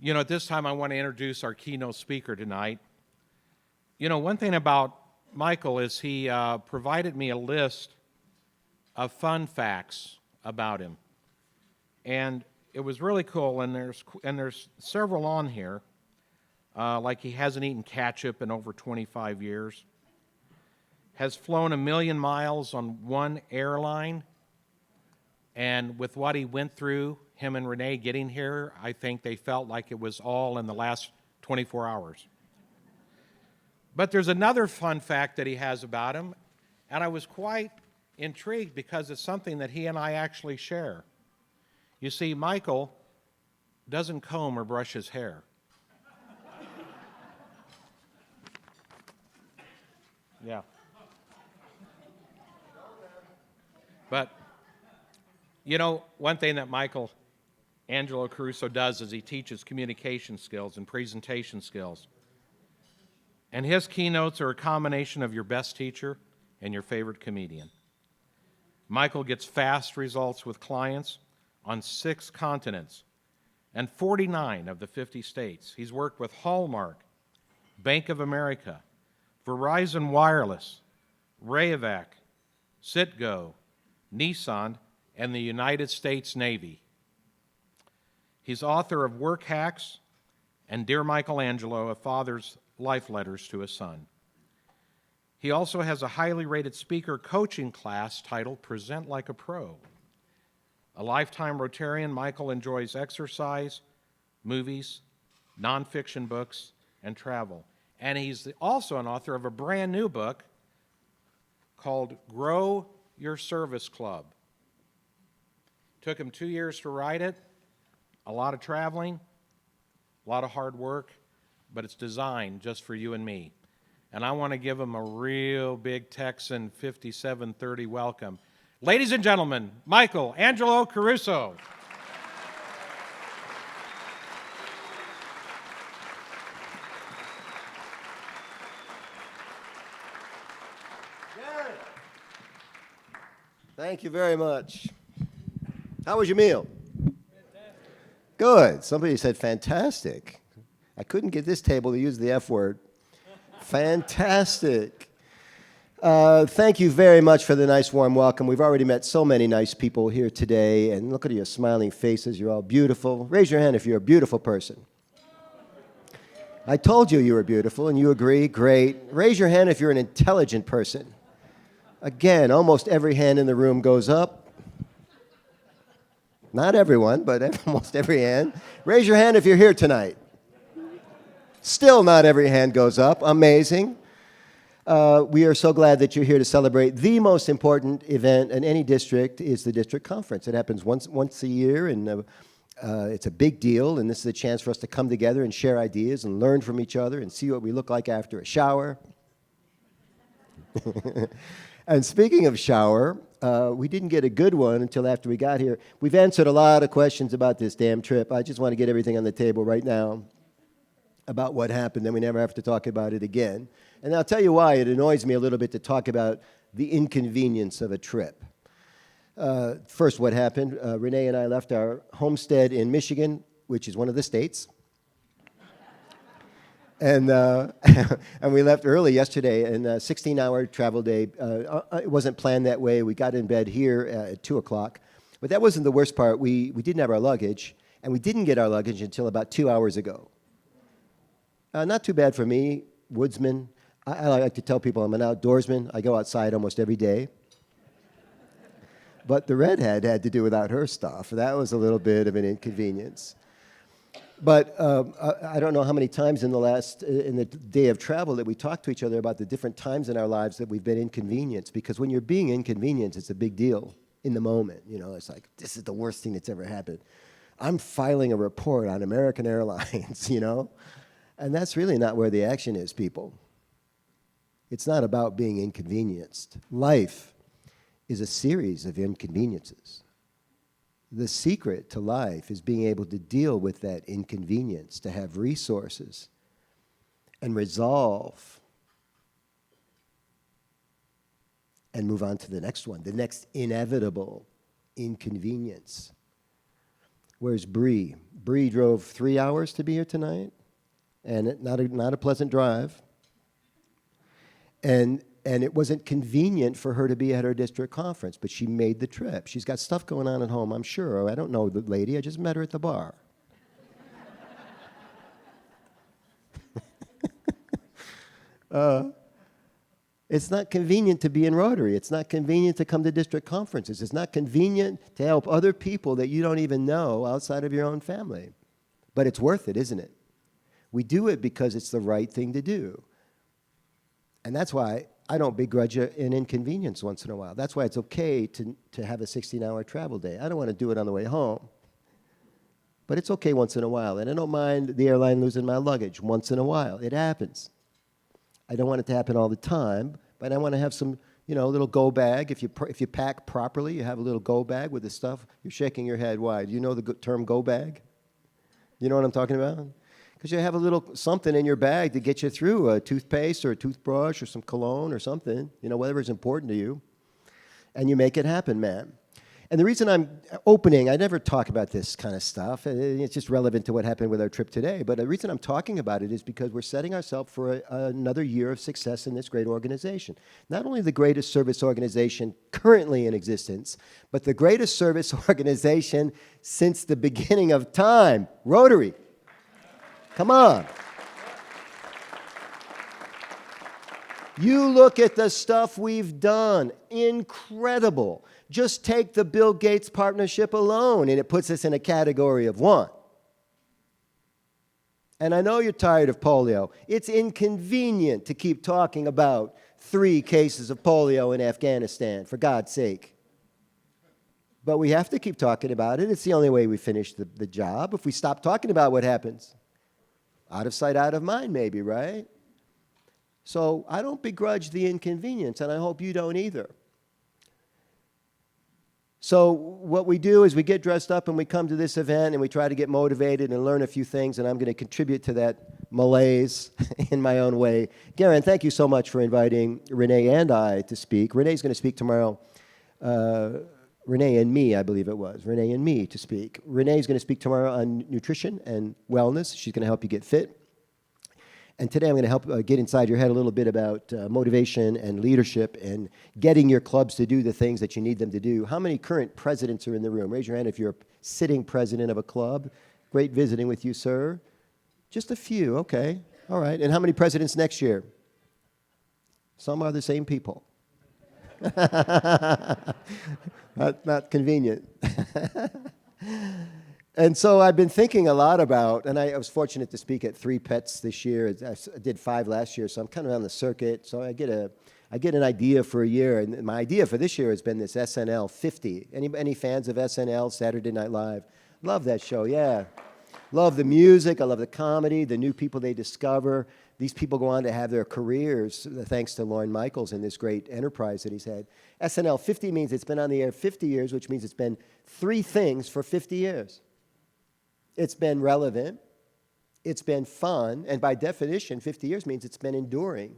At this time, I want to introduce our keynote speaker tonight. One thing about Michael is he provided me a list of fun facts about him. And it was really cool, and there's several on here, like he hasn't eaten ketchup in over 25 years, has flown 1 million miles on one airline, and with what he went through, him and Renee getting here, I think they felt like it was all in the last 24 hours. But there's another fun fact that he has about him, and I was quite intrigued because it's something that he and I actually share. You see, Michael doesn't comb or brush his hair. Yeah. But, one thing that Angelo Caruso does is he teaches communication skills and presentation skills. And his keynotes are a combination of your best teacher and your favorite comedian. Michael gets fast results with clients on 6 continents and 49 of the 50 states. He's worked with Hallmark, Bank of America, Verizon Wireless, Rayovac, Citgo, Nissan, and the United States Navy. He's author of Work Hacks and Dear Michelangelo, a father's life letters to his son. He also has a highly rated speaker coaching class titled Present Like a Pro. A lifetime Rotarian, Michael enjoys exercise, movies, nonfiction books, and travel. And he's also an author of a brand new book called Grow Your Service Club. Took him 2 years to write it, a lot of traveling, a lot of hard work, but it's designed just for you and me. And I want to give him a real big Texan 5730 welcome. Ladies and gentlemen, Angelo Caruso. Thank you very much. How was your meal? Fantastic. Good. Somebody said fantastic. I couldn't get this table to use the F word. Fantastic. Thank you very much for the nice warm welcome. We've already met so many nice people here today, and look at your smiling faces. You're all beautiful. Raise your hand if you're a beautiful person. I told you were beautiful, and you agree. Great. Raise your hand if you're an intelligent person. Again, almost every hand in the room goes up. Not everyone, but almost every hand. Raise your hand if you're here tonight. Still not every hand goes up. Amazing. We are so glad that you're here to celebrate the most important event in any district is the district conference. It happens once a year, and it's a big deal, and this is a chance for us to come together and share ideas and learn from each other and see what we look like after a shower. And speaking of shower, we didn't get a good one until after we got here. We've answered a lot of questions about this damn trip. I just want to get everything on the table right now about what happened, then we never have to talk about it again. And I'll tell you why it annoys me a little bit to talk about the inconvenience of a trip. First, what happened, Renee and I left our homestead in Michigan, which is one of the states. And we left early yesterday, and a 16-hour travel day. It wasn't planned that way. We got in bed here at 2 o'clock. But that wasn't the worst part. We didn't have our luggage, and we didn't get our luggage until about 2 hours ago. Not too bad for me, woodsman. I like to tell people I'm an outdoorsman. I go outside almost every day. But the redhead had to do without her stuff. That was a little bit of an inconvenience. But I don't know how many times in the day of travel that we talked to each other about the different times in our lives that we've been inconvenienced. Because when you're being inconvenienced, it's a big deal in the moment. It's like, this is the worst thing that's ever happened. I'm filing a report on American Airlines, And that's really not where the action is, people. It's not about being inconvenienced. Life is a series of inconveniences. The secret to life is being able to deal with that inconvenience, to have resources and resolve and move on to the next one, the next inevitable inconvenience. Where's Bree? Bree drove 3 hours to be here tonight, and not a pleasant drive. And it wasn't convenient for her to be at her district conference, but she made the trip. She's got stuff going on at home, I'm sure. I don't know the lady. I just met her at the bar. It's not convenient to be in Rotary. It's not convenient to come to district conferences. It's not convenient to help other people that you don't even know outside of your own family. But it's worth it, isn't it? We do it because it's the right thing to do. And that's why I don't begrudge an inconvenience once in a while. That's why it's okay to have a 16-hour travel day. I don't want to do it on the way home. But it's okay once in a while. And I don't mind the airline losing my luggage once in a while. It happens. I don't want it to happen all the time, but I want to have some, little go bag. If you pack properly, you have a little go bag with the stuff. You're shaking your head. Why? Do you know the term go bag? You know what I'm talking about? Because you have a little something in your bag to get you through, a toothpaste or a toothbrush or some cologne or something, whatever is important to you. And you make it happen, man. And the reason I'm opening, I never talk about this kind of stuff. It's just relevant to what happened with our trip today. But the reason I'm talking about it is because we're setting ourselves for another year of success in this great organization. Not only the greatest service organization currently in existence, but the greatest service organization since the beginning of time, Rotary. Come on. You look at the stuff we've done. Incredible. Just take the Bill Gates partnership alone, and it puts us in a category of one. And I know you're tired of polio. It's inconvenient to keep talking about 3 cases of polio in Afghanistan, for God's sake. But we have to keep talking about it. It's the only way we finish the job. If we stop talking about what happens, out of sight, out of mind, maybe, right? So I don't begrudge the inconvenience, and I hope you don't either. So what we do is we get dressed up and we come to this event and we try to get motivated and learn a few things, and I'm going to contribute to that malaise in my own way. Garen, thank you so much for inviting Renee and I to speak. Renee's going to speak tomorrow. Renee and me, I believe it was. Renee and me to speak. Renee's going to speak tomorrow on nutrition and wellness. She's going to help you get fit. And today I'm going to help get inside your head a little bit about motivation and leadership and getting your clubs to do the things that you need them to do. How many current presidents are in the room? Raise your hand if you're a sitting president of a club. Great visiting with you, sir. Just a few, okay. All right. And how many presidents next year? Some are the same people. Not convenient. And so I've been thinking a lot about, and I was fortunate to speak at 3 PETs this year. I did 5 last year, so I'm kind of on the circuit. So I get an idea for a year, and my idea for this year has been this SNL 50. Any fans of SNL, Saturday Night Live? Love that show, yeah. Love the music, I love the comedy, the new people they discover. These people go on to have their careers, thanks to Lorne Michaels and this great enterprise that he's had. SNL 50 means it's been on the air 50 years, which means it's been 3 things for 50 years. It's been relevant, it's been fun, and by definition, 50 years means it's been enduring.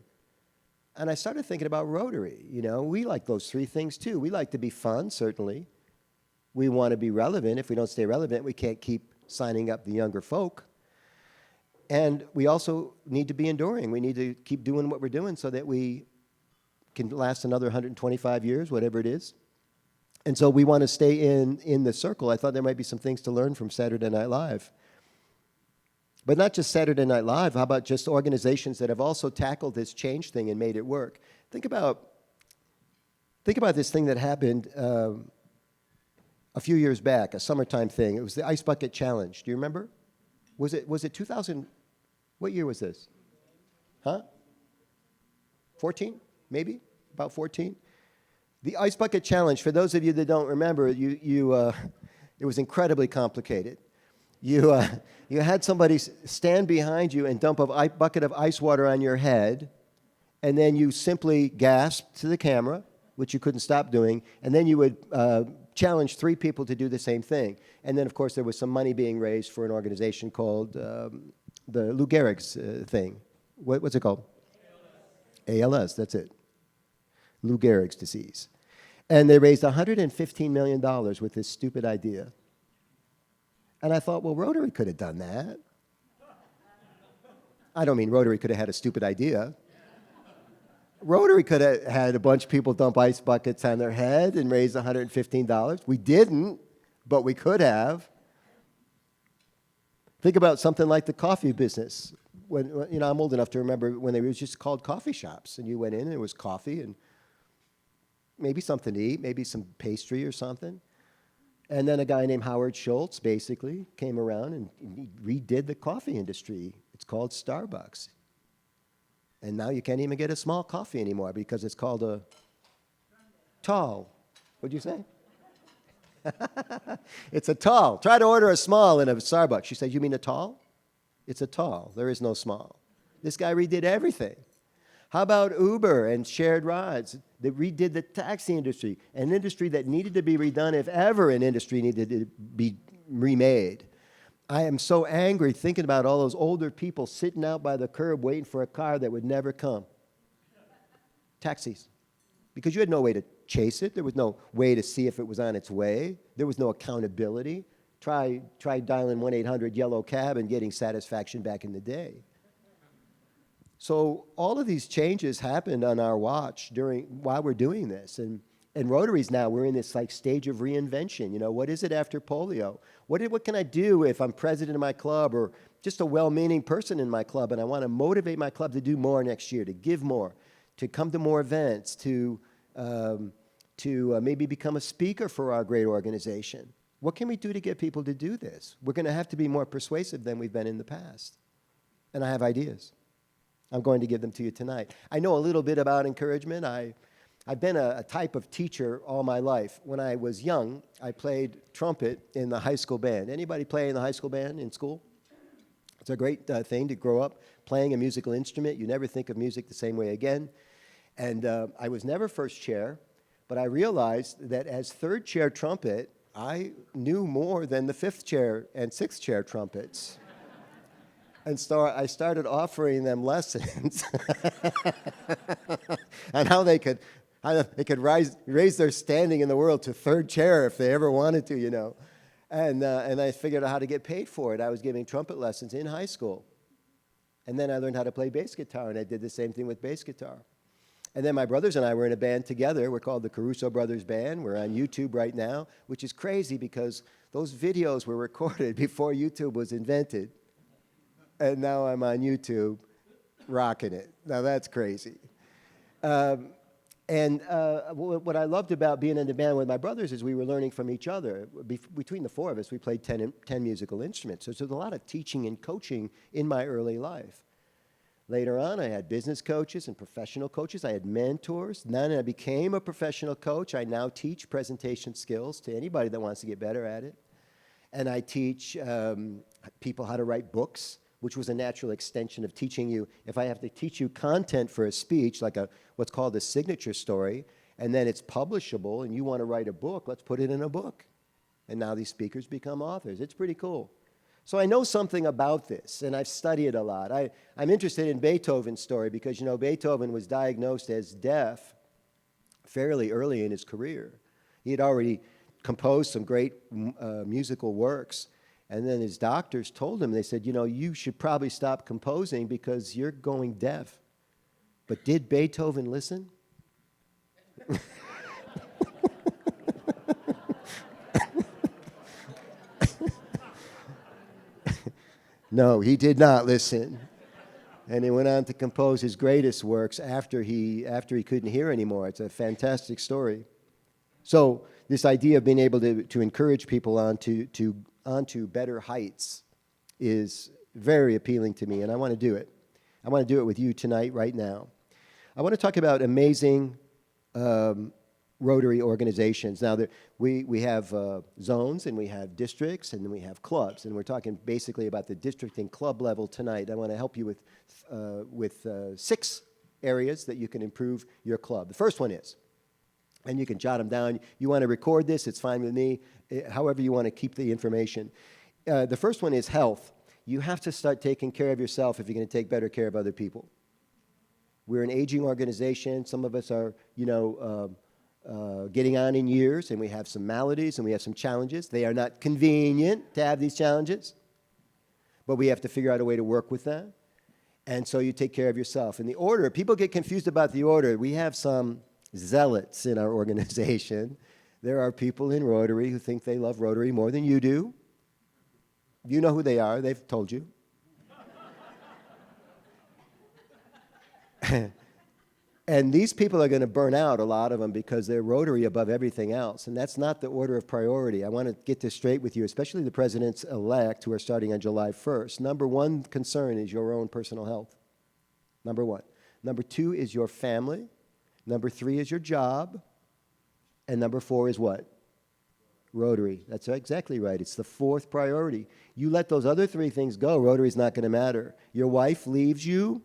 And I started thinking about Rotary. We like those 3 things too. We like to be fun, certainly. We want to be relevant. If we don't stay relevant, we can't keep signing up the younger folk. And we also need to be enduring. We need to keep doing what we're doing so that we can last another 125 years, whatever it is. And so we want to stay in the circle. I thought there might be some things to learn from Saturday Night Live. But not just Saturday Night Live. How about just organizations that have also tackled this change thing and made it work? Think about this thing that happened a few years back, a summertime thing. It was the Ice Bucket Challenge. Do you remember? Was it 2000? What year was this? Huh? 14? Maybe? About 14? The Ice Bucket Challenge, for those of you that don't remember, it was incredibly complicated. You had somebody stand behind you and dump a bucket of ice water on your head, and then you simply gasped to the camera, which you couldn't stop doing, and then you would challenge 3 people to do the same thing. And then, of course, there was some money being raised for an organization called the Lou Gehrig's thing. What's it called? ALS, that's it. Lou Gehrig's disease. And they raised $115 million with this stupid idea. And I thought, well, Rotary could have done that. I don't mean Rotary could have had a stupid idea. Rotary could have had a bunch of people dump ice buckets on their head and raise $115. We didn't, but we could have. Think about something like the coffee business. When I'm old enough to remember when they were just called coffee shops, and you went in and it was coffee and maybe something to eat, maybe some pastry or something. And then a guy named Howard Schultz basically came around and he redid the coffee industry. It's called Starbucks. And now you can't even get a small coffee anymore because it's called a tall. What'd you say? It's a tall. Try to order a small in a Starbucks. She said, you mean a tall? It's a tall. There is no small. This guy redid everything. How about Uber and shared rides? They redid the taxi industry, an industry that needed to be redone if ever an industry needed to be remade. I am so angry thinking about all those older people sitting out by the curb waiting for a car that would never come. Taxis. Because you had no way to chase it. There was no way to see if it was on its way. There was no accountability. Try dialing 1-800-YELLOW cab and getting satisfaction back in the day. So all of these changes happened on our watch while we're doing this. And Rotary's now, we're in this like stage of reinvention. You know, what is it after polio? What can I do if I'm president of my club or just a well-meaning person in my club and I want to motivate my club to do more next year, to give more, to come to more events, to maybe become a speaker for our great organization? What can we do to get people to do this? We're going to have to be more persuasive than we've been in the past. And I have ideas. I'm going to give them to you tonight. I know a little bit about encouragement. I've been a type of teacher all my life. When I was young, I played trumpet in the high school band. Anybody play in the high school band in school? It's a great thing to grow up playing a musical instrument. You never think of music the same way again. And I was never first chair, but I realized that as third chair trumpet, I knew more than the fifth chair and sixth chair trumpets. And so I started offering them lessons on how they could raise their standing in the world to third chair if they ever wanted to, you know. And I figured out how to get paid for it. I was giving trumpet lessons in high school. And then I learned how to play bass guitar, and I did the same thing with bass guitar. And then my brothers and I were in a band together. We're called the Caruso Brothers Band. We're on YouTube right now, which is crazy because those videos were recorded before YouTube was invented. And now I'm on YouTube rocking it. Now that's crazy. What I loved about being in the band with my brothers is we were learning from each other. Between the four of us, we played 10 musical instruments. So there's a lot of teaching and coaching in my early life. Later on, I had business coaches and professional coaches. I had mentors. Then I became a professional coach. I now teach presentation skills to anybody that wants to get better at it. And I teach people how to write books, which was a natural extension of teaching you. If I have to teach you content for a speech, like what's called a signature story, and then it's publishable, and you want to write a book, let's put it in a book. And now these speakers become authors. It's pretty cool. So I know something about this, and I've studied a lot. I'm interested in Beethoven's story because, you know, Beethoven was diagnosed as deaf fairly early in his career. He had already composed some great musical works, and then his doctors told him, they said, you know, you should probably stop composing because you're going deaf. But did Beethoven listen? No, he did not listen. And he went on to compose his greatest works after he couldn't hear anymore. It's a fantastic story. So this idea of being able to encourage people onto better heights is very appealing to me, and I want to do it. I want to do it with you tonight, right now. I want to talk about amazing Rotary organizations. Now, we have zones, and we have districts, and then we have clubs, and we're talking basically about the district and club level tonight. I want to help you with 6 areas that you can improve your club. The first one is, and you can jot them down. You want to record this, it's fine with me, however you want to keep the information. The first one is health. You have to start taking care of yourself if you're going to take better care of other people. We're an aging organization. Some of us are, getting on in years, and we have some maladies and we have some challenges. They are not convenient to have these challenges, but we have to figure out a way to work with them. And so you take care of yourself. And the order, people get confused about the order. We have some zealots in our organization. There are people in Rotary who think they love Rotary more than you do. You know who they are. They've told you. And these people are going to burn out, a lot of them, because they're Rotary above everything else. And that's not the order of priority. I want to get this straight with you, especially the presidents-elect who are starting on July 1st. Number one concern is your own personal health. Number one. Number two is your family. Number three is your job. And number four is what? Rotary. That's exactly right. It's the fourth priority. You let those other three things go, Rotary's not going to matter. Your wife leaves you,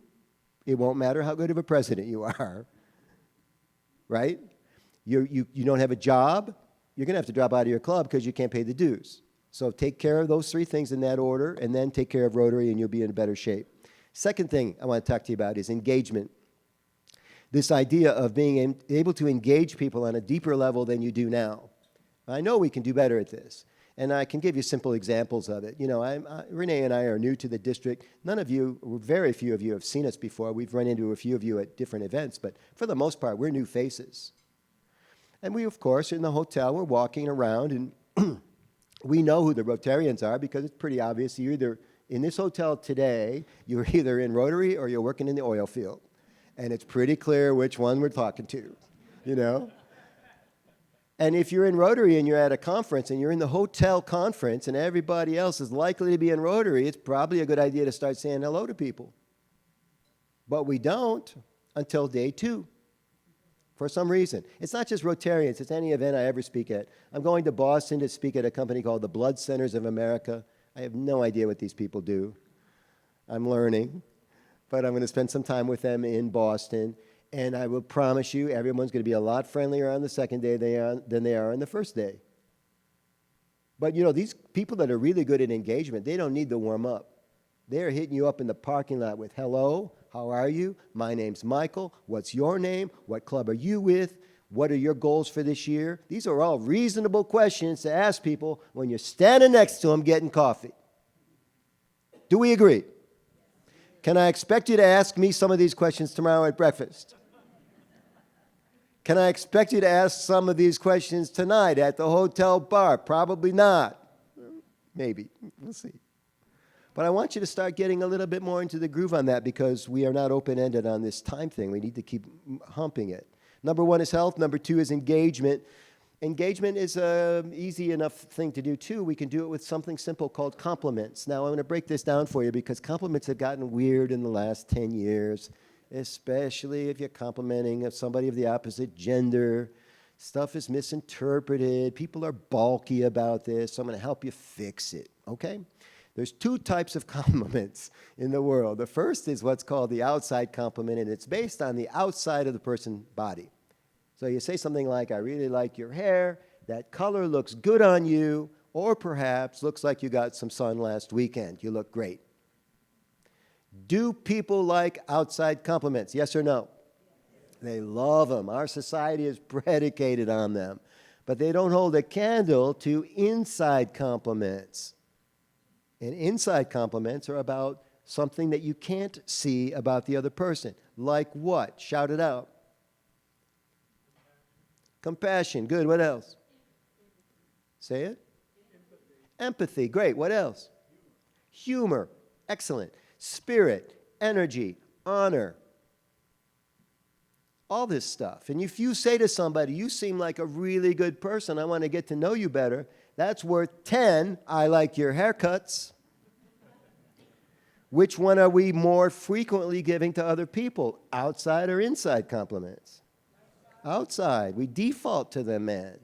it won't matter how good of a president you are, right? You don't have a job, you're going to have to drop out of your club because you can't pay the dues. So take care of those three things in that order, and then take care of Rotary, and you'll be in better shape. Second thing I want to talk to you about is engagement. This idea of being able to engage people on a deeper level than you do now. I know we can do better at this. And I can give you simple examples of it. You know, Renee and I are new to the district. None of you, very few of you have seen us before. We've run into a few of you at different events, but for the most part, we're new faces. And we, of course, in the hotel, we're walking around, and we know who the Rotarians are because it's pretty obvious. You're either in this hotel today, you're either in Rotary or you're working in the oil field. And it's pretty clear which one we're talking to, you know? And if you're in Rotary and you're at a conference and you're in the hotel conference and everybody else is likely to be in Rotary, it's probably a good idea to start saying hello to people. But we don't until day 2 for some reason. It's not just Rotarians. It's any event I ever speak at. I'm going to Boston to speak at a company called the Blood Centers of America. I have no idea what these people do. I'm learning. But I'm going to spend some time with them in Boston. And I will promise you, everyone's going to be a lot friendlier on the second day than they are on the first day. But, you know, these people that are really good at engagement, they don't need to warm up. They're hitting you up in the parking lot with, hello, how are you? My name's Michael. What's your name? What club are you with? What are your goals for this year? These are all reasonable questions to ask people when you're standing next to them getting coffee. Do we agree? Can I expect you to ask me some of these questions tomorrow at breakfast? Can I expect you to ask some of these questions tonight at the hotel bar? Probably not. Maybe. We'll see. But I want you to start getting a little bit more into the groove on that because we are not open-ended on this time thing. We need to keep humping it. Number 1 is health. Number 2 is engagement. Engagement is an easy enough thing to do, too. We can do it with something simple called compliments. Now, I'm going to break this down for you because compliments have gotten weird in the last 10 years. Especially if you're complimenting somebody of the opposite gender. Stuff is misinterpreted. People are balky about this, so I'm going to help you fix it, okay? There's 2 types of compliments in the world. The first is what's called the outside compliment, and it's based on the outside of the person's body. So you say something like, I really like your hair, that color looks good on you, or perhaps looks like you got some sun last weekend. You look great. Do people like outside compliments? Yes or no? They love them. Our society is predicated on them. But they don't hold a candle to inside compliments. And inside compliments are about something that you can't see about the other person. Like what? Shout it out. Compassion. Good. What else? Say it. Empathy. Great. What else? Humor. Excellent. Spirit, energy, honor, all this stuff. And if you say to somebody, you seem like a really good person, I want to get to know you better, that's worth 10, I like your haircuts. Which one are we more frequently giving to other people, outside or inside compliments? Outside. We default to them, man.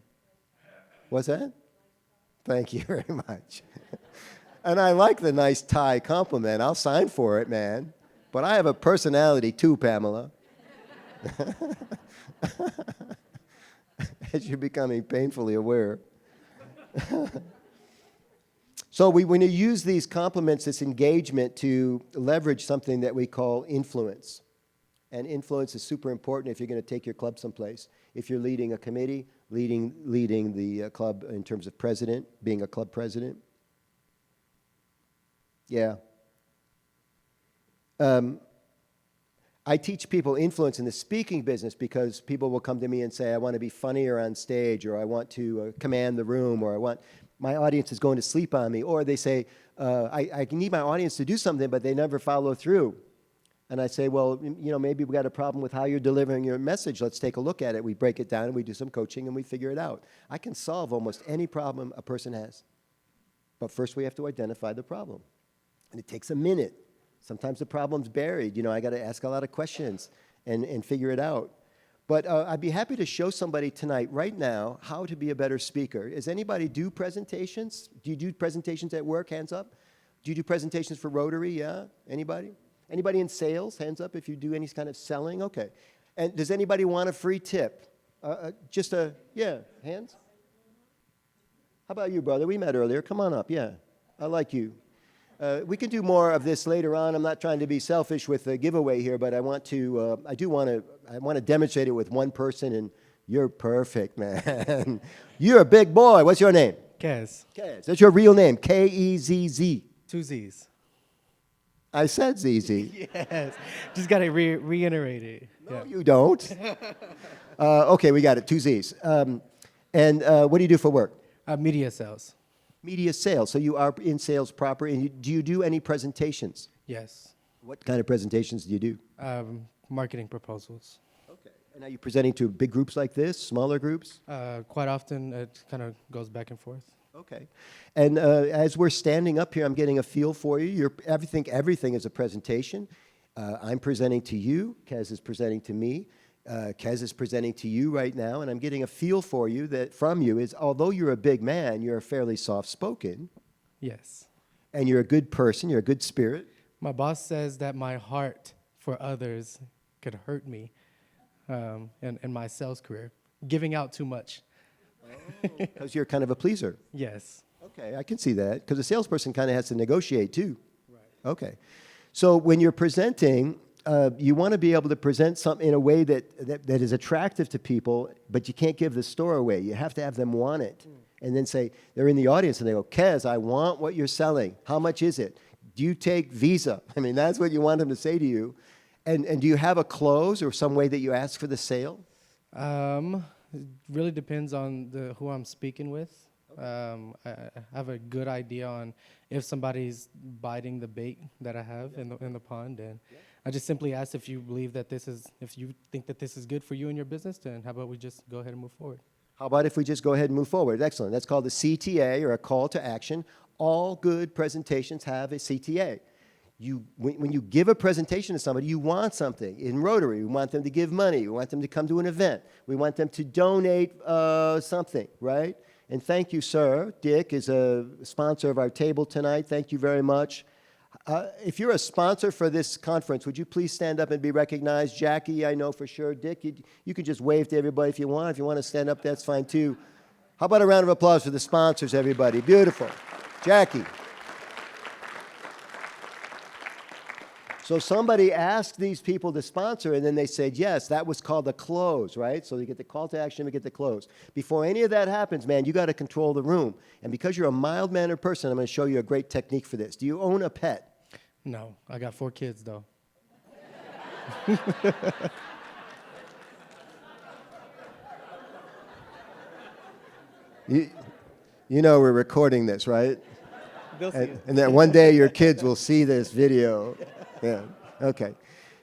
What's that? Thank you very much. And I like the nice tie compliment. I'll sign for it, man. But I have a personality too, Pamela. As you're becoming painfully aware. So we want to use these compliments, this engagement, to leverage something that we call influence. And influence is super important if you're going to take your club someplace. If you're leading a committee, leading the club in terms of president, being a club president. Yeah. I teach people influence in the speaking business because people will come to me and say, I want to be funnier on stage, or I want to command the room, or I want my audience is going to sleep on me. Or they say, I need my audience to do something, but they never follow through. And I say, well, you know, maybe we got a problem with how you're delivering your message. Let's take a look at it. We break it down, and we do some coaching, and we figure it out. I can solve almost any problem a person has. But first we have to identify the problem. And it takes a minute. Sometimes the problem's buried. You know, I got to ask a lot of questions and figure it out. But I'd be happy to show somebody tonight, right now, how to be a better speaker. Does anybody do presentations? Do you do presentations at work? Hands up. Do you do presentations for Rotary? Yeah? Anybody? Anybody in sales? Hands up if you do any kind of selling. Okay. And does anybody want a free tip? Yeah, hands? How about you, brother? We met earlier. Come on up. Yeah, I like you. We can do more of this later on. I'm not trying to be selfish with the giveaway here, but I want to demonstrate it with one person, and you're perfect, man. You're a big boy. What's your name? Kez. Kez. That's your real name. K-E-Z-Z. 2 Z's. I said ZZ. Yes. Just got to reiterate it. No, you don't. Okay, we got it. 2 Z's. And what do you do for work? Media sales. Media sales. So you are in sales proper. And do you do any presentations? Yes. What kind of presentations do you do? Marketing proposals. Okay. And are you presenting to big groups like this, smaller groups? Quite often, it kind of goes back and forth. Okay. And as we're standing up here, I'm getting a feel for you. Everything is a presentation. I'm presenting to you. Kez is presenting to me. Kez is presenting to you right now, and I'm getting a feel for you that from you is, although you're a big man, you're fairly soft-spoken. Yes. And you're a good person. You're a good spirit. My boss says that my heart for others could hurt me in my sales career, giving out too much. Because you're kind of a pleaser. Yes. Okay, I can see that. Because a salesperson kind of has to negotiate, too. Right. Okay. So when you're presenting, you want to be able to present something in a way that is attractive to people, but you can't give the store away. You have to have them want it. And then say, they're in the audience, and they go, Kez, I want what you're selling. How much is it? Do you take Visa? I mean, that's what you want them to say to you. And do you have a close or some way that you ask for the sale? It really depends on who I'm speaking with. I have a good idea on if somebody's biting the bait that I have in the pond, and I just simply ask if you believe that if you think that this is good for you and your business, then how about we just go ahead and move forward? How about if we just go ahead and move forward? Excellent. That's called the CTA, or a call to action. All good presentations have a CTA. When you give a presentation to somebody, you want something. In Rotary, we want them to give money. We want them to come to an event. We want them to donate something, right? And thank you, sir. Dick is a sponsor of our table tonight. Thank you very much. If you're a sponsor for this conference, would you please stand up and be recognized? Jackie, I know for sure. Dick, you could just wave to everybody if you want. If you want to stand up, that's fine too. How about a round of applause for the sponsors, everybody? Beautiful. Jackie. So somebody asked these people to sponsor, and then they said yes. That was called a close, right? So you get the call to action, we get the close. Before any of that happens, man, you got to control the room. And because you're a mild-mannered person, I'm going to show you a great technique for this. Do you own a pet? No, I got 4 kids, though. You know we're recording this, right? They'll see it. And that one day your kids will see this video. Yeah. Okay.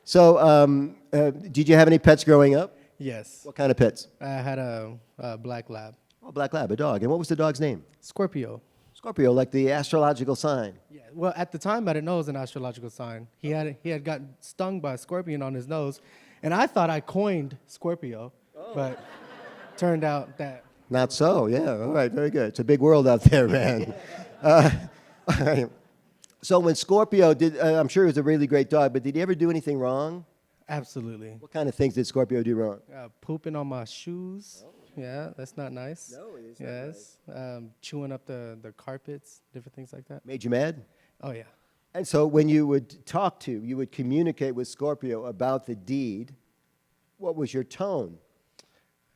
So, did you have any pets growing up? Yes. What kind of pets? I had a black lab. Oh, black lab, a dog. And what was the dog's name? Scorpio. Scorpio, like the astrological sign. Yeah. Well, at the time, I didn't know it was an astrological sign. He had gotten stung by a scorpion on his nose, and I thought I coined Scorpio, but turned out that. Not so. Yeah. All right. Very good. It's a big world out there, man. All right. So when Scorpio did, I'm sure he was a really great dog, but did he ever do anything wrong? Absolutely. What kind of things did Scorpio do wrong? Pooping on my shoes. Oh. Yeah, that's not nice. No, it is not nice. Chewing up the carpets, different things like that. Made you mad? Oh, yeah. And so when you would communicate with Scorpio about the deed, what was your tone?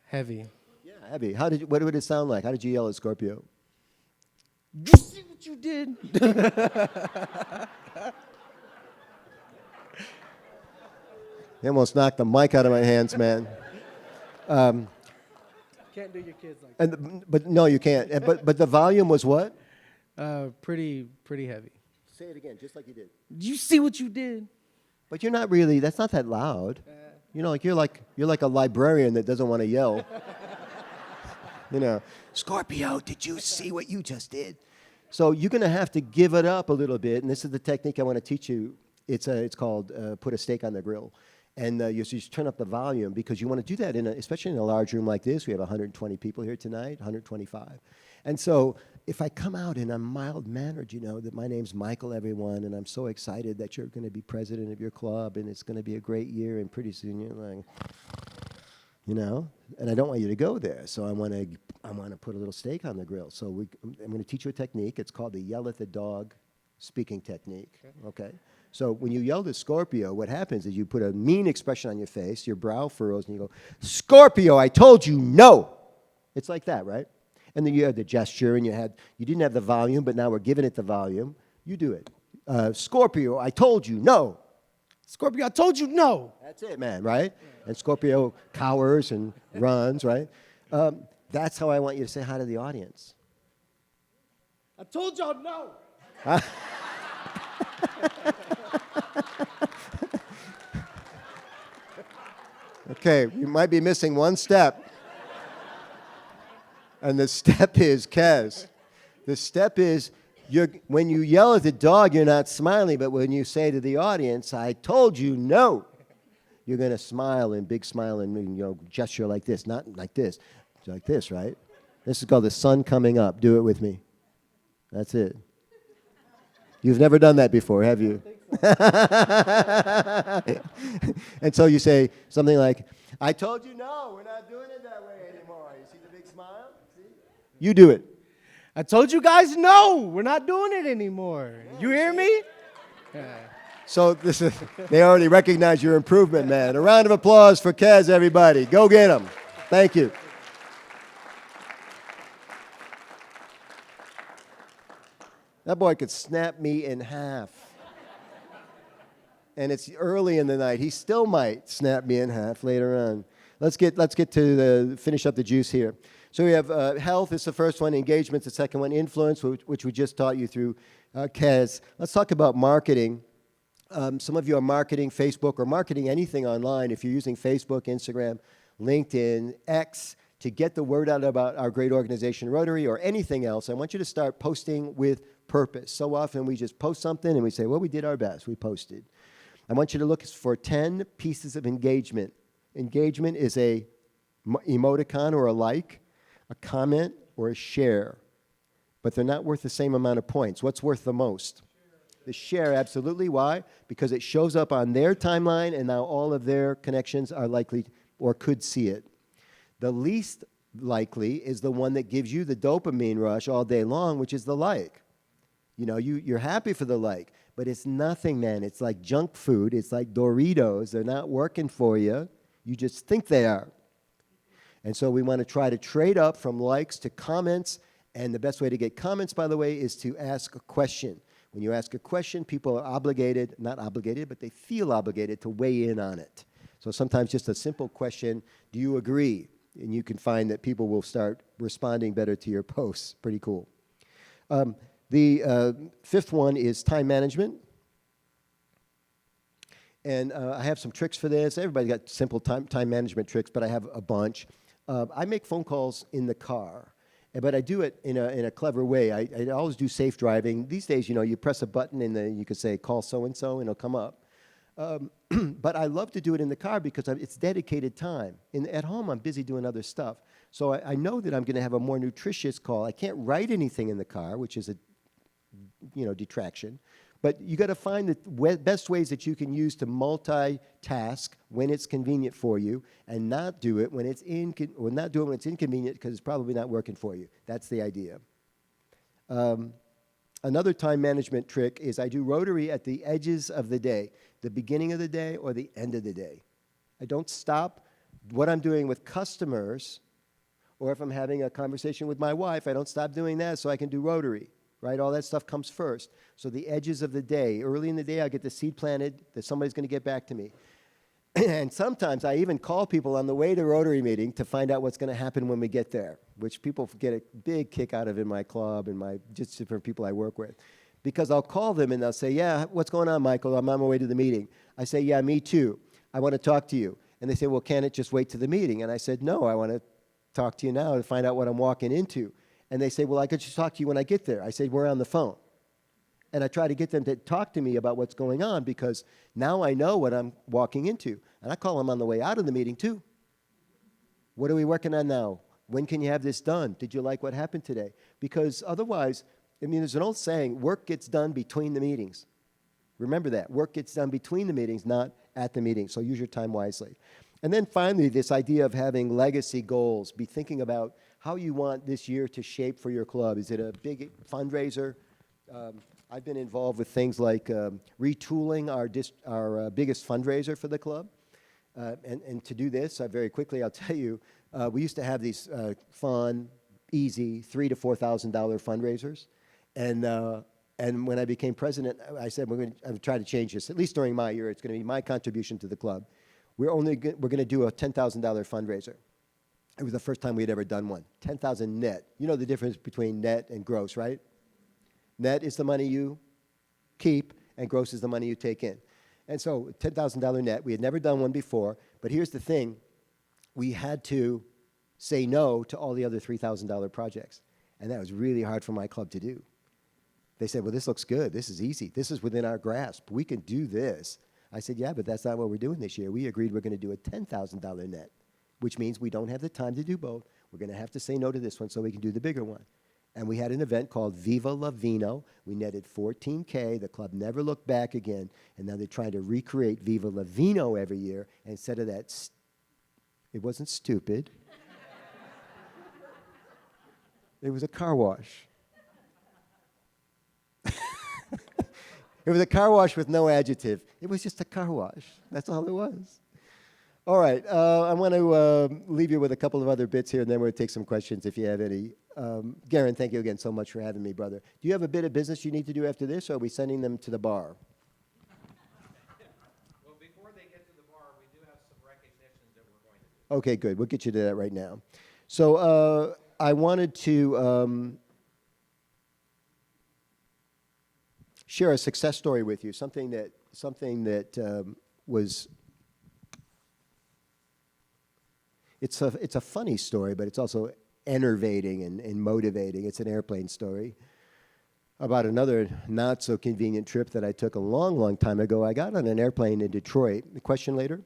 Heavy. Yeah, heavy. What would it sound like? How did you yell at Scorpio? You see what you did? You almost knocked the mic out of my hands, man. Can't do your kids like But no, you can't. But the volume was what? that. Pretty heavy. Say it again, just like you did. You see what you did? But you're not really. That's not that loud. You know, you're like a librarian that doesn't want to yell. You know, Scorpio, did you see what you just did? So you're going to have to give it up a little bit, and this is the technique I want to teach you. It's called put a steak on the grill, and you just turn up the volume because you want to do that especially in a large room like this. We have 120 people here tonight, 125, and so if I come out and I'm mild-mannered, you know, that my name's Michael, everyone, and I'm so excited that you're going to be president of your club, and it's going to be a great year, and pretty soon you're like, you know, and I don't want you to go there, so I want to put a little steak on the grill. So I'm going to teach you a technique. It's called the yell at the dog speaking technique, okay? So when you yell to Scorpio, what happens is you put a mean expression on your face, your brow furrows, and you go, Scorpio, I told you no. It's like that, right? And then you had the gesture, and you didn't have the volume, but now we're giving it the volume. You do it. Scorpio, I told you no. Scorpio, I told you no. That's it, man, right? And Scorpio cowers and runs, right? That's how I want you to say hi to the audience. I told y'all no. Okay, you might be missing one step. And the step is, Kez, the step is, when you yell at the dog, you're not smiling, but when you say to the audience, I told you no, you're going to smile and big smile and, you know, gesture like this, not like this, like this, right? This is called the sun coming up. Do it with me. That's it. You've never done that before, have you? And so you say something like, I told you no, we're not doing it that way anymore. You see the big smile? See? You do it. I told you guys no. We're not doing it anymore. You hear me? So they already recognize your improvement, man. A round of applause for Kez, everybody. Go get him. Thank you. That boy could snap me in half. And it's early in the night. He still might snap me in half later on. Let's get to finish up the juice here. So we have health is the first one, engagement's the second one, influence, which we just taught you through Kez. Let's talk about marketing. Some of you are marketing Facebook or marketing anything online. If you're using Facebook, Instagram, LinkedIn, X, to get the word out about our great organization, Rotary, or anything else, I want you to start posting with purpose. So often we just post something and we say, well, we did our best. We posted. I want you to look for 10 pieces of engagement. Engagement is a emoticon or a like, a comment, or a share. But they're not worth the same amount of points. What's worth the most? The share, absolutely. Why? Because it shows up on their timeline, and now all of their connections are likely or could see it. The least likely is the one that gives you the dopamine rush all day long, which is the like. You know, you're happy for the like, but it's nothing, man. It's like junk food. It's like Doritos. They're not working for you. You just think they are. And so we want to try to trade up from likes to comments, and the best way to get comments, by the way, is to ask a question. When you ask a question, people are obligated, not obligated, but they feel obligated to weigh in on it. So sometimes just a simple question, do you agree? And you can find that people will start responding better to your posts. Pretty cool. The fifth one is time management. And I have some tricks for this. Everybody got simple time management tricks, but I have a bunch. I make phone calls in the car, but I do it in a clever way. I always do safe driving. These days, you know, you press a button and then you can say, call so-and-so, and it'll come up. But I love to do it in the car because it's dedicated time. At home, I'm busy doing other stuff. So I know that I'm going to have a more nutritious call. I can't write anything in the car, which is a detraction. But you got to find the best ways that you can use to multitask when it's convenient for you, and not do it when it's inconvenient because it's probably not working for you. That's the idea. Another time management trick is I do Rotary at the edges of the day, the beginning of the day or the end of the day. I don't stop what I'm doing with customers, or if I'm having a conversation with my wife, I don't stop doing that so I can do Rotary, right? All that stuff comes first. So the edges of the day, early in the day, I get the seed planted that somebody's going to get back to me. And sometimes I even call people on the way to Rotary meeting to find out what's going to happen when we get there, which people get a big kick out of in my club and my just different people I work with. Because I'll call them and they'll say, yeah, what's going on, Michael? I'm on my way to the meeting. I say, yeah, me too. I want to talk to you. And they say, well, can it just wait to the meeting? And I said, no, I want to talk to you now to find out what I'm walking into. And they say, well, I could just talk to you when I get there. I said, we're on the phone. And I try to get them to talk to me about what's going on because now I know what I'm walking into. And I call them on the way out of the meeting, too. What are we working on now? When can you have this done? Did you like what happened today? Because otherwise, I mean, there's an old saying, work gets done between the meetings. Remember that. Work gets done between the meetings, not at the meeting. So use your time wisely. And then finally, this idea of having legacy goals. Be thinking about how you want this year to shape for your club. Is it a big fundraiser? I've been involved with things like retooling our biggest fundraiser for the club. And to do this, very quickly, I'll tell you, we used to have these fun, easy $3,000 to $4,000 fundraisers. And when I became president, I said, I'm try to change this. At least during my year, it's going to be my contribution to the club. We're going to do a $10,000 fundraiser. It was the first time we had ever done one. $10,000 net. You know the difference between net and gross, right? Net is the money you keep, and gross is the money you take in. And so $10,000 net. We had never done one before, but here's the thing. We had to say no to all the other $3,000 projects, and that was really hard for my club to do. They said, well, this looks good. This is easy. This is within our grasp. We can do this. I said, yeah, but that's not what we're doing this year. We agreed we're going to do a $10,000 net, which means we don't have the time to do both. We're going to have to say no to this one so we can do the bigger one. And we had an event called Viva La Vino. We netted $14K. The club never looked back again. And now they're trying to recreate Viva La Vino every year. And instead of that, it wasn't stupid. It was a car wash. It was a car wash with no adjective. It was just a car wash. That's all it was. All right. I want to leave you with a couple of other bits here, and then we'll take some questions if you have any. Garen, thank you again so much for having me, brother. Do you have a bit of business you need to do after this, or are we sending them to the bar? Well, before they get to the bar, we do have some recognitions that we're going to do. Okay, good. We'll get you to that right now. So I wanted to share a success story with you, something that was. It's a funny story, but it's also enervating and motivating. It's an airplane story about another not-so-convenient trip that I took a long, long time ago. I got on an airplane in Detroit. The question later?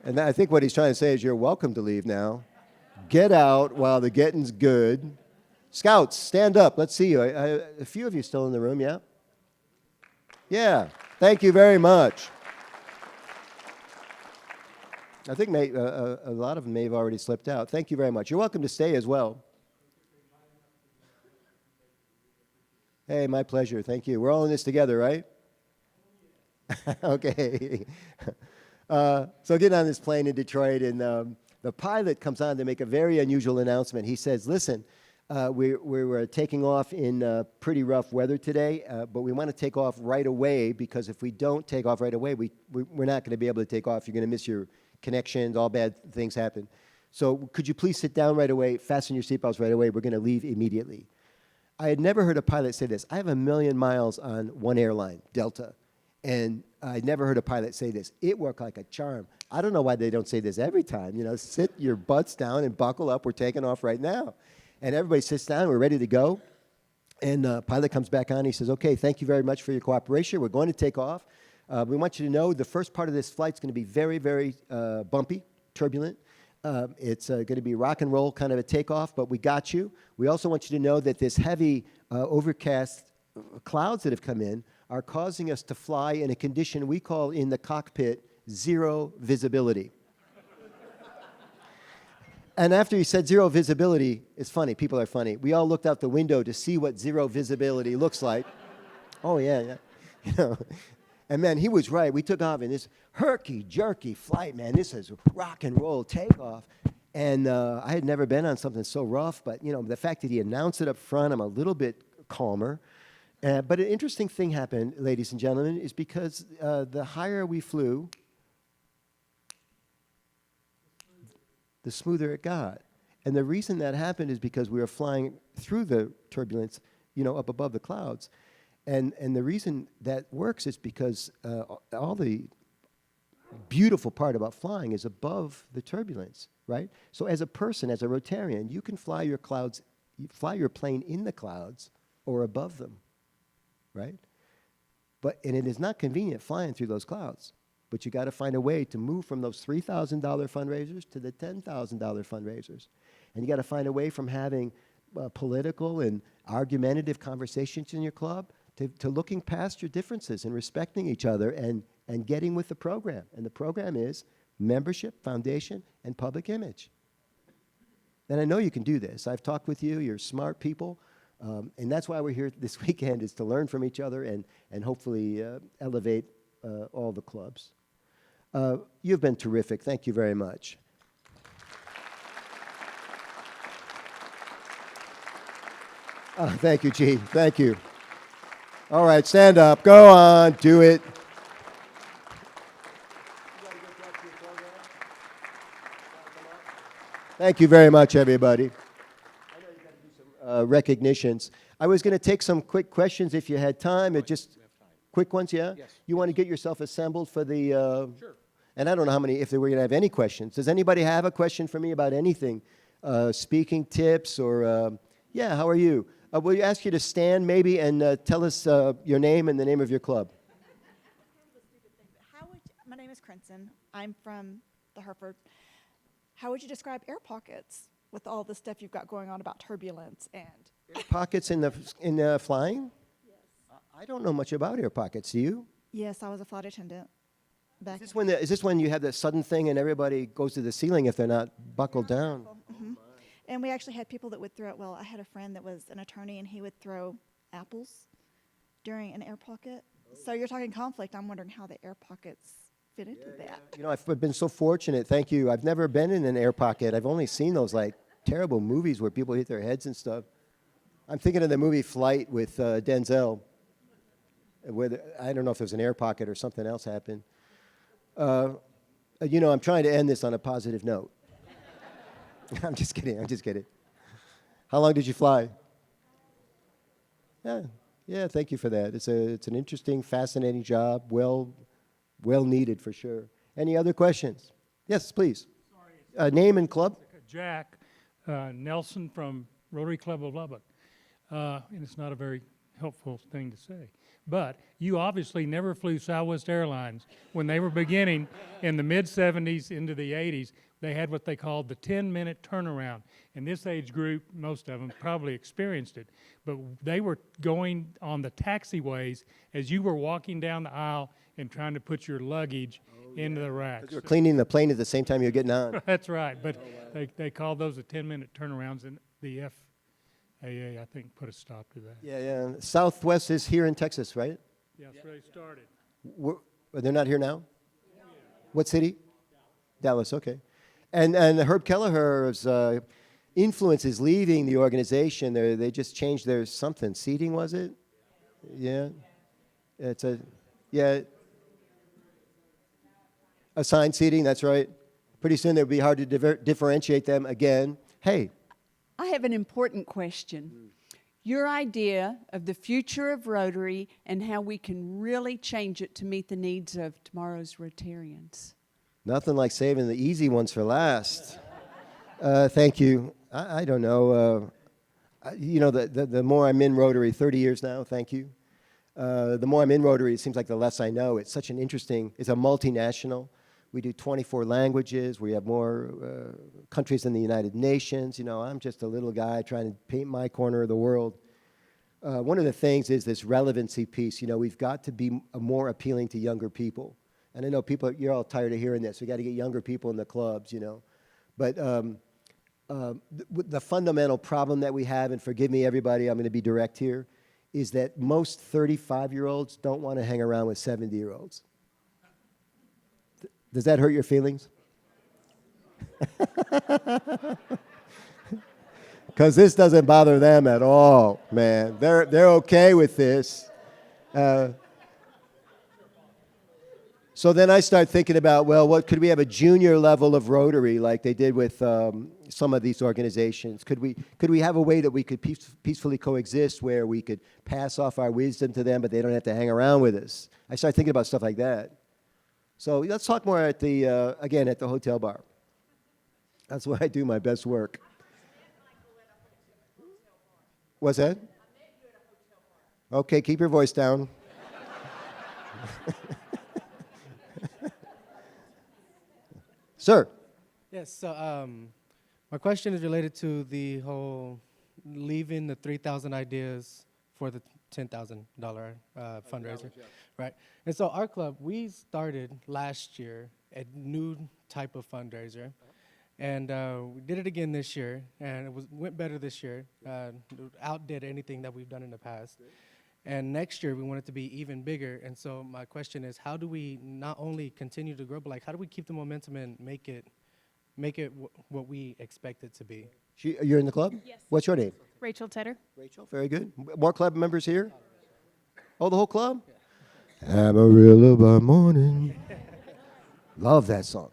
And I think what he's trying to say is you're welcome to leave now. Get out while the getting's good. Scouts, stand up. Let's see you. A few of you still in the room, yeah? Yeah. Thank you very much. I think a lot of them may have already slipped out. Thank you very much. You're welcome to stay as well. Hey, my pleasure. Thank you. We're all in this together, right? Okay. So getting on this plane in Detroit, and the pilot comes on to make a very unusual announcement. He says, listen, we were taking off in pretty rough weather today, but we want to take off right away, because if we don't take off right away, we're not going to be able to take off. You're going to miss your connections. All bad things happen. So could you please sit down right away, fasten your seatbelts right away. We're going to leave immediately. I had never heard a pilot say this. I have 1 million miles on one airline, Delta. And I never heard a pilot say this. It worked like a charm. I don't know why they don't say this every time. You know, sit your butts down and buckle up. We're taking off right now. And everybody sits down. We're ready to go. And pilot comes back on. He says, okay, thank you very much for your cooperation. We're going to take off. We want you to know the first part of this flight is going to be very, very bumpy, turbulent. It's going to be rock and roll kind of a takeoff, but we got you. We also want you to know that this heavy overcast clouds that have come in are causing us to fly in a condition we call in the cockpit zero visibility. And after he said zero visibility, it's funny, people are funny. We all looked out the window to see what zero visibility looks like. Oh, yeah. You know, and man, he was right. We took off in this herky-jerky flight, man. This is rock and roll takeoff. And I had never been on something so rough, but, you know, the fact that he announced it up front, I'm a little bit calmer. But an interesting thing happened, ladies and gentlemen, is because the higher we flew, the smoother it got. And the reason that happened is because we were flying through the turbulence, you know, up above the clouds. And the reason that works is because all the beautiful part about flying is above the turbulence, right? So as a person, as a Rotarian, you can fly your clouds, you fly your plane in the clouds or above them, right? And it is not convenient flying through those clouds. But you got to find a way to move from those $3,000 fundraisers to the $10,000 fundraisers. And you got to find a way from having political and argumentative conversations in your club to looking past your differences and respecting each other and getting with the program. And the program is membership, foundation, and public image. And I know you can do this. I've talked with you. You're smart people. And that's why we're here this weekend, is to learn from each other and hopefully elevate all the clubs. You've been terrific. Thank you very much. Thank you, G. Thank you. All right, stand up. Go on. Do it. Thank you very much, everybody. I know you got to do some recognitions. I was going to take some quick questions if you had time. It just quick ones, yeah? Yes. You want to get yourself assembled for the... Sure. And I don't know how many, if they were going to have any questions. Does anybody have a question for me about anything? Speaking tips or... yeah, how are you? We'll ask you to stand maybe and tell us your name and the name of your club. My name is Crenson. I'm from the Hereford. How would you describe air pockets with all the stuff you've got going on about turbulence and... Air pockets in the flying? Yes. I don't know much about air pockets. Do you? Yes, I was a flight attendant. Back Is this when you have that sudden thing and everybody goes to the ceiling if they're not buckled down? Mm-hmm. And we actually had people that would throw it. Well, I had a friend that was an attorney, and he would throw apples during an air pocket. So you're talking conflict. I'm wondering how the air pockets fit into that. You know, I've been so fortunate. Thank you. I've never been in an air pocket. I've only seen those like terrible movies where people hit their heads and stuff. I'm thinking of the movie Flight with Denzel, where I don't know if there's an air pocket or something else happened. You know, I'm trying to end this on a positive note. I'm just kidding. How long did you fly? Yeah, thank you for that. It's an interesting, fascinating job, well needed for sure. Any other questions? Yes, please. Sorry. Name and club? Jack Nelson from Rotary Club of Lubbock. And it's not a very helpful thing to say. But you obviously never flew Southwest Airlines. When they were beginning in the mid-'70s into the '80s, they had what they called the 10-minute turnaround. And this age group, most of them, probably experienced it. But they were going on the taxiways as you were walking down the aisle and trying to put your luggage into the racks. You were cleaning the plane at the same time you were getting on. That's right. But they called those the 10-minute turnarounds, and the FAA, I think, put a stop to that. Yeah. Southwest is here in Texas, right? Yeah, that's where they started. They're not here now? Yeah. What city? Dallas, okay. And Herb Kelleher's influence is leaving the organization. They just changed their something. Seating, was it? Yeah. Assigned seating, that's right. Pretty soon it would be hard to differentiate them again. Hey. I have an important question. Your idea of the future of Rotary and how we can really change it to meet the needs of tomorrow's Rotarians. Nothing like saving the easy ones for last. Thank you. I don't know. You know, the more I'm in Rotary, 30 years now, thank you. The more I'm in Rotary, it seems like the less I know. It's such an interesting, it's a multinational. We do 24 languages. We have more countries than the United Nations. You know, I'm just a little guy trying to paint my corner of the world. One of the things is this relevancy piece. You know, we've got to be more appealing to younger people. And I know people, you're all tired of hearing this. We got to get younger people in the clubs, you know. But the fundamental problem that we have, and forgive me, everybody, I'm going to be direct here, is that most 35-year-olds don't want to hang around with 70-year-olds. Does that hurt your feelings? Because this doesn't bother them at all, man. They're okay with this. So then I start thinking about, well, what could we have a junior level of Rotary like they did with some of these organizations? Could we have a way that we could peacefully coexist where we could pass off our wisdom to them, but they don't have to hang around with us? I start thinking about stuff like that. So let's talk more at the again at the hotel bar. That's where I do my best work. What's that? Okay, keep your voice down. Sir. Yes, so my question is related to the whole leaving the 3,000 ideas for the $10,000 fundraiser, right? And so our club, we started last year a new type of fundraiser, and we did it again this year, and it went better this year, outdid anything that we've done in the past. And next year, we want it to be even bigger. And so my question is, how do we not only continue to grow, but like, how do we keep the momentum and make it what we expect it to be? You're in the club? Yes. What's your name? Rachel Tedder. Rachel, very good. More club members here? Oh, the whole club? Amarillo by morning. Love that song.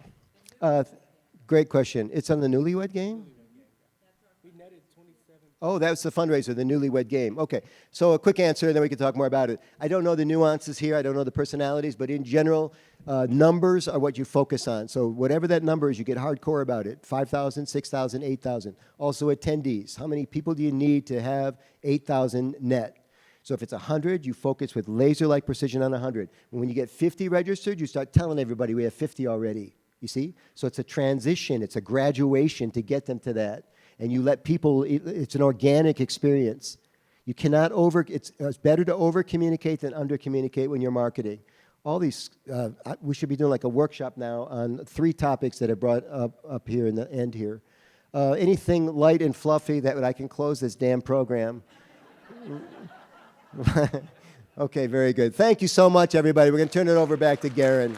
Great question. It's on the Newlywed Game? Oh, that's the fundraiser, the Newlywed Game. Okay, so a quick answer, and then we can talk more about it. I don't know the nuances here. I don't know the personalities, but in general, numbers are what you focus on. So whatever that number is, you get hardcore about it. 5,000, 6,000, 8,000. Also attendees. How many people do you need to have 8,000 net? So if it's 100, you focus with laser-like precision on 100. And when you get 50 registered, you start telling everybody we have 50 already. You see? So it's a transition. It's a graduation to get them to that. And you let people, it's an organic experience. You cannot it's better to over-communicate than under-communicate when you're marketing. All these, we should be doing like a workshop now on 3 topics that are brought up here in the end here. Anything light and fluffy that I can close this damn program. Okay, very good. Thank you so much, everybody. We're going to turn it over back to Garen.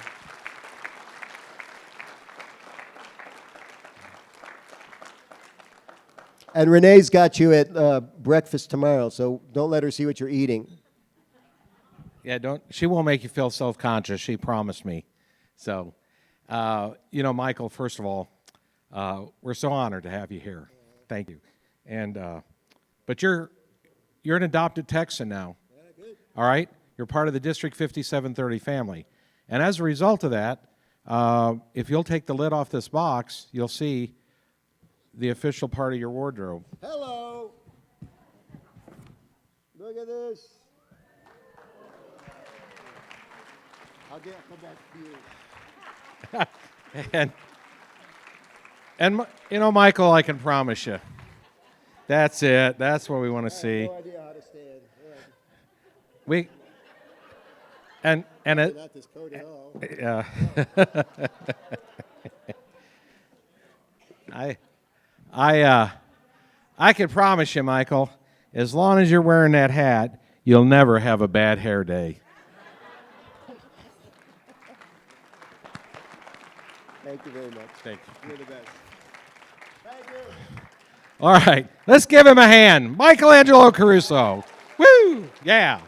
And Renee's got you at breakfast tomorrow, so don't let her see what you're eating. Yeah, she won't make you feel self-conscious. She promised me. So, you know, Michael, first of all, we're so honored to have you here. Thank you. And but you're an adopted Texan now. Yeah, good. All right? You're part of the District 5730 family. And as a result of that, if you'll take the lid off this box, you'll see the official part of your wardrobe. Hello. Look at this. I'll come back to you. and you know, Michael, I can promise you, that's it. That's what we want to see. No idea how to stand. Not this coat at all. I can promise you, Michael, as long as you're wearing that hat, you'll never have a bad hair day. Thank you very much. Thank you. You're the best. Thank you. All right, let's give him a hand. Angelo Caruso. Woo! Yeah.